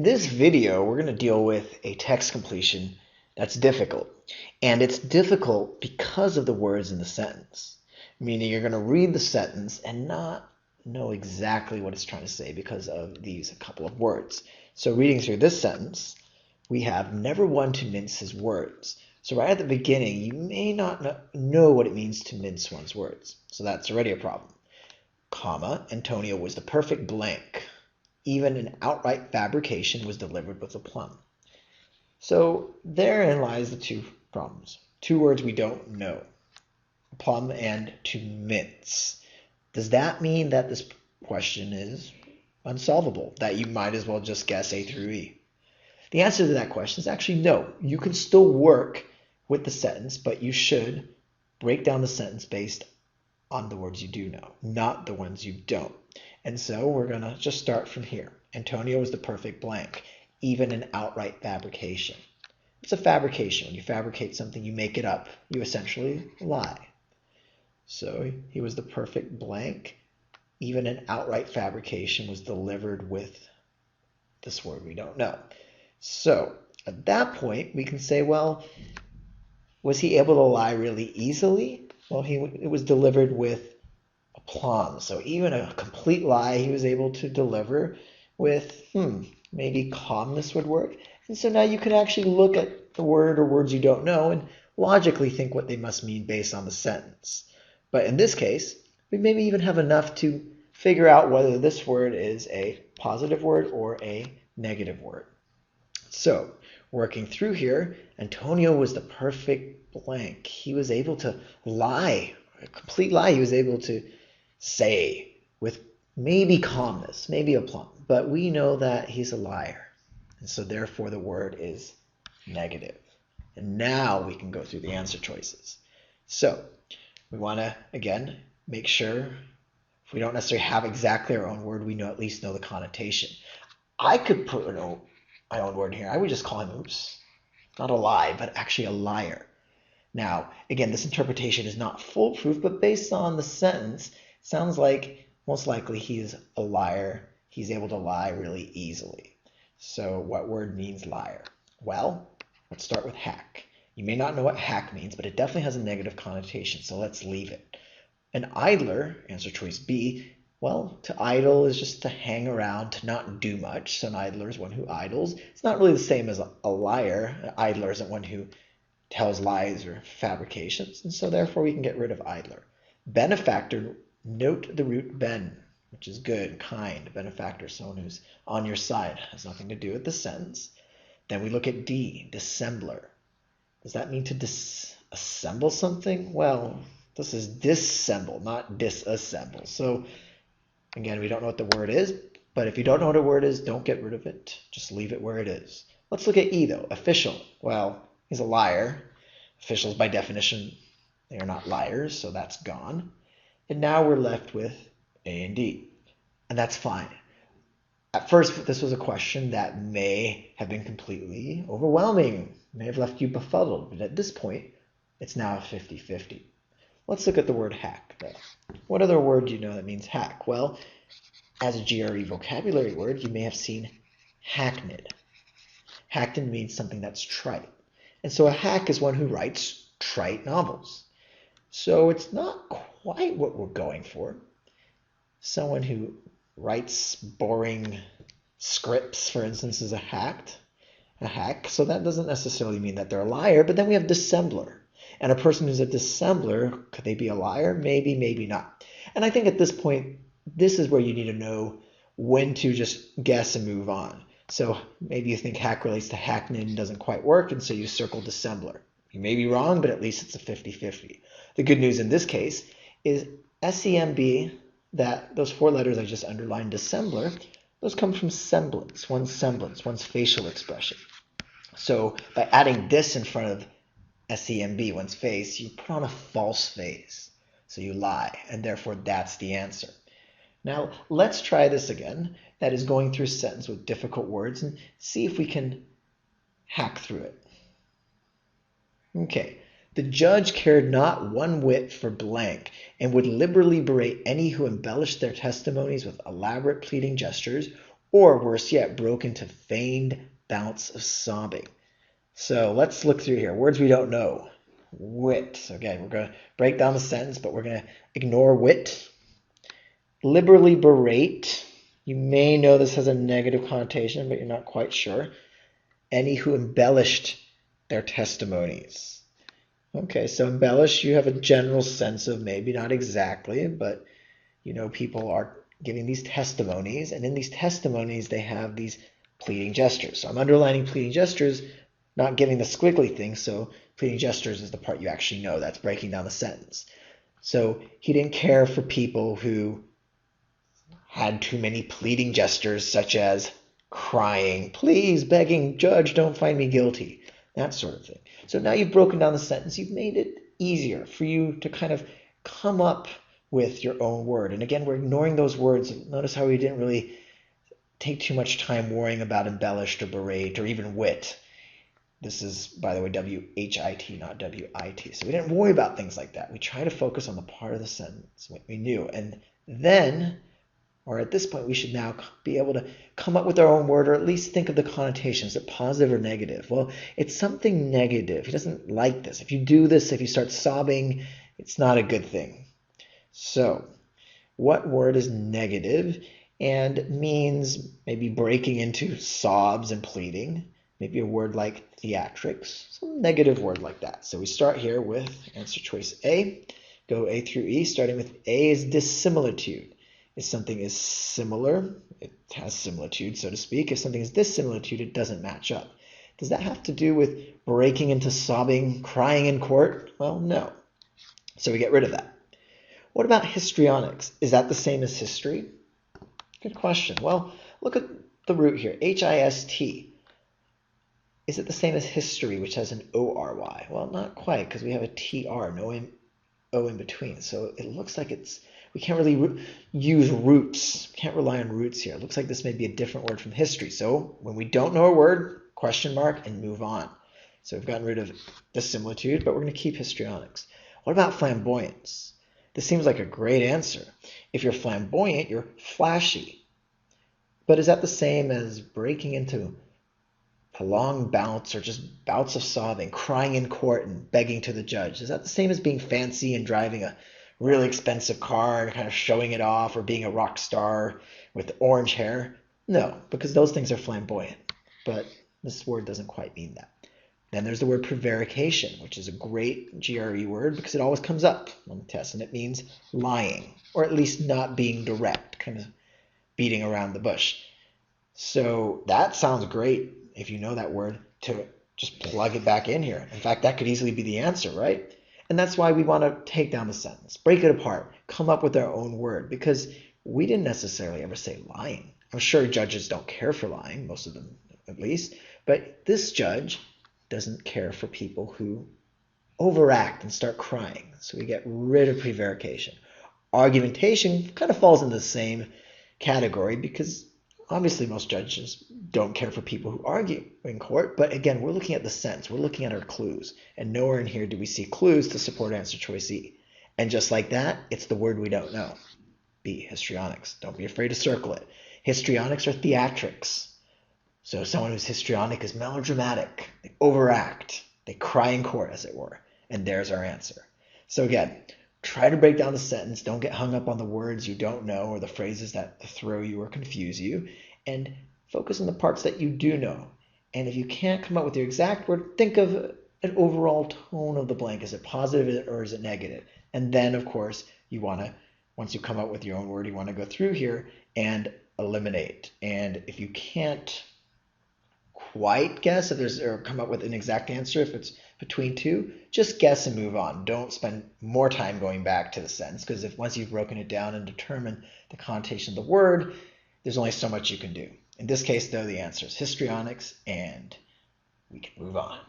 this video, we're going to deal with a text completion that's difficult. And it's difficult because of the words in the sentence, meaning you're going to read the sentence and not know exactly what it's trying to say because of these couple of words. So reading through this sentence, we have never one to mince his words. So right at the beginning, you may not know what it means to mince one's words. So that's already a problem. Comma, Antonio was the perfect blank. Even an outright fabrication was delivered with aplomb. So therein lies the two problems. Two words we don't know. Aplomb and to mince. Does that mean that this question is unsolvable? That you might as well just guess A through E? The answer to that question is actually no. You can still work with the sentence, but you should break down the sentence based on the words you do know, not the ones you don't. And so we're going to just start from here. Antonio was the perfect blank, even an outright fabrication. It's a fabrication. When you fabricate something, you make it up. You essentially lie. So he was the perfect blank. Even an outright fabrication was delivered with this word we don't know. So at that point, we can say, well, was he able to lie really easily? Well, it was delivered with aplomb. So even a complete lie he was able to deliver with, maybe calmness would work. And so now you can actually look at the word or words you don't know and logically think what they must mean based on the sentence. But in this case, we maybe even have enough to figure out whether this word is a positive word or a negative word. So working through here, Antonio was the perfect blank. He was able to lie, a complete lie he was able to say with maybe calmness, maybe aplomb. But we know that he's a liar. And so therefore the word is negative. And now we can go through the answer choices. So we want to, again, make sure if we don't necessarily have exactly our own word, we at least know the connotation. I could put my own word here. I would just call him, not a lie, but actually a liar. Now, again, this interpretation is not foolproof, but based on the sentence, it sounds like most likely he's a liar. He's able to lie really easily. So what word means liar? Well, let's start with hack. You may not know what hack means, but it definitely has a negative connotation, so let's leave it. An idler, answer choice B, well, to idle is just to hang around, to not do much. So an idler is one who idles. It's not really the same as a liar. An idler isn't one who tells lies or fabrications, and so therefore we can get rid of idler. Benefactor, note the root ben, which is good, kind. Benefactor, someone who's on your side, has nothing to do with the sentence. Then we look at D, dissembler. Does that mean to disassemble something? Well, this is disassemble, not disassemble. So again, we don't know what the word is, but if you don't know what a word is, don't get rid of it. Just leave it where it is. Let's look at E though, official. Well, he's a liar. Officials by definition, they are not liars, so that's gone. And now we're left with A and D, and that's fine. At first, this was a question that may have been completely overwhelming, may have left you befuddled, but at this point, it's now 50-50. Let's look at the word hack, though. What other word do you know that means hack? Well, as a GRE vocabulary word, you may have seen hackneyed. Hackneyed means something that's trite. And so a hack is one who writes trite novels. So it's not quite what we're going for. Someone who writes boring scripts, for instance, is a hack. So that doesn't necessarily mean that they're a liar, but then we have dissembler. And a person who's a dissembler, could they be a liar? Maybe, maybe not. And I think at this point, this is where you need to know when to just guess and move on. So maybe you think hack relates to hackneyed and doesn't quite work, and so you circle dissembler. You may be wrong, but at least it's a 50-50. The good news in this case is SEMB, that those four letters I just underlined, dissembler, those come from semblance, one's facial expression. So by adding this in front of SEMB, one's face, you put on a false face. So you lie, and therefore that's the answer. Now let's try this again. That is going through a sentence with difficult words and see if we can hack through it. Okay, the judge cared not one whit for blank and would liberally berate any who embellished their testimonies with elaborate pleading gestures or worse yet, broke into feigned bouts of sobbing. So let's look through here. Words we don't know. Wit. So again, we're going to break down the sentence, but we're going to ignore wit. Liberally berate. You may know this has a negative connotation, but you're not quite sure. Any who embellished their testimonies. Okay, so embellish, you have a general sense of, maybe not exactly, but you know people are giving these testimonies, and in these testimonies they have these pleading gestures. So I'm underlining pleading gestures, not giving the squiggly thing, so pleading gestures is the part you actually know. That's breaking down the sentence. So he didn't care for people who had too many pleading gestures, such as crying, please, begging, judge, don't find me guilty, that sort of thing. So now you've broken down the sentence. You've made it easier for you to kind of come up with your own word. And again, we're ignoring those words. Notice how we didn't really take too much time worrying about embellished or berate or even wit. This is, by the way, W-H-I-T, not W-I-T. So we didn't worry about things like that. We try to focus on the part of the sentence, what we knew. And then, or at this point, we should now be able to come up with our own word, or at least think of the connotations. Is it positive or negative? Well, it's something negative. He doesn't like this. If you do this, if you start sobbing, it's not a good thing. So what word is negative and means maybe breaking into sobs and pleading? Maybe a word like theatrics, some negative word like that. So we start here with answer choice A. Go A through E, starting with A is dissimilitude. If something is similar, it has similitude, so to speak. If something is dissimilitude, it doesn't match up. Does that have to do with breaking into sobbing, crying in court? Well, no. So we get rid of that. What about histrionics? Is that the same as history? Good question. Well, look at the root here, H-I-S-T. Is it the same as history, which has an O-R-Y? Well, not quite, because we have a T-R, no O in between. So it looks like we can't really use roots. We can't rely on roots here. It looks like this may be a different word from history. So when we don't know a word, question mark and move on. So we've gotten rid of dissimilitude, but we're going to keep histrionics. What about flamboyance? This seems like a great answer. If you're flamboyant, you're flashy. But is that the same as breaking into prolonged bouts or just bouts of sobbing, crying in court and begging to the judge? Is that the same as being fancy and driving a really expensive car and kind of showing it off, or being a rock star with orange hair? No, because those things are flamboyant. But this word doesn't quite mean that. Then there's the word prevarication, which is a great GRE word because it always comes up on the test, and it means lying, or at least not being direct, kind of beating around the bush. So that sounds great if you know that word, to just plug it back in here. In fact, that could easily be the answer, right? And that's why we want to take down the sentence, break it apart, come up with our own word, because we didn't necessarily ever say lying. I'm sure judges don't care for lying, most of them at least, but this judge doesn't care for people who overact and start crying. So we get rid of prevarication. Argumentation kind of falls in the same category because obviously most judges don't care for people who argue in court. But again, we're looking at the sentence. We're looking at our clues. And nowhere in here do we see clues to support answer choice E. And just like that, it's the word we don't know. B, histrionics. Don't be afraid to circle it. Histrionics are theatrics. So someone who's histrionic is melodramatic. They overact. They cry in court, as it were. And there's our answer. So again, try to break down the sentence. Don't get hung up on the words you don't know or the phrases that throw you or confuse you. And focus on the parts that you do know. And if you can't come up with your exact word, think of an overall tone of the blank. Is it positive or is it negative? And then, of course, you want to, once you come up with your own word, you want to go through here and eliminate. And if you can't quite guess if there's, or come up with an exact answer if it's between two, just guess and move on. Don't spend more time going back to the sentence, because if once you've broken it down and determined the connotation of the word, there's only so much you can do. In this case, though, the answer is histrionics, and we can move on.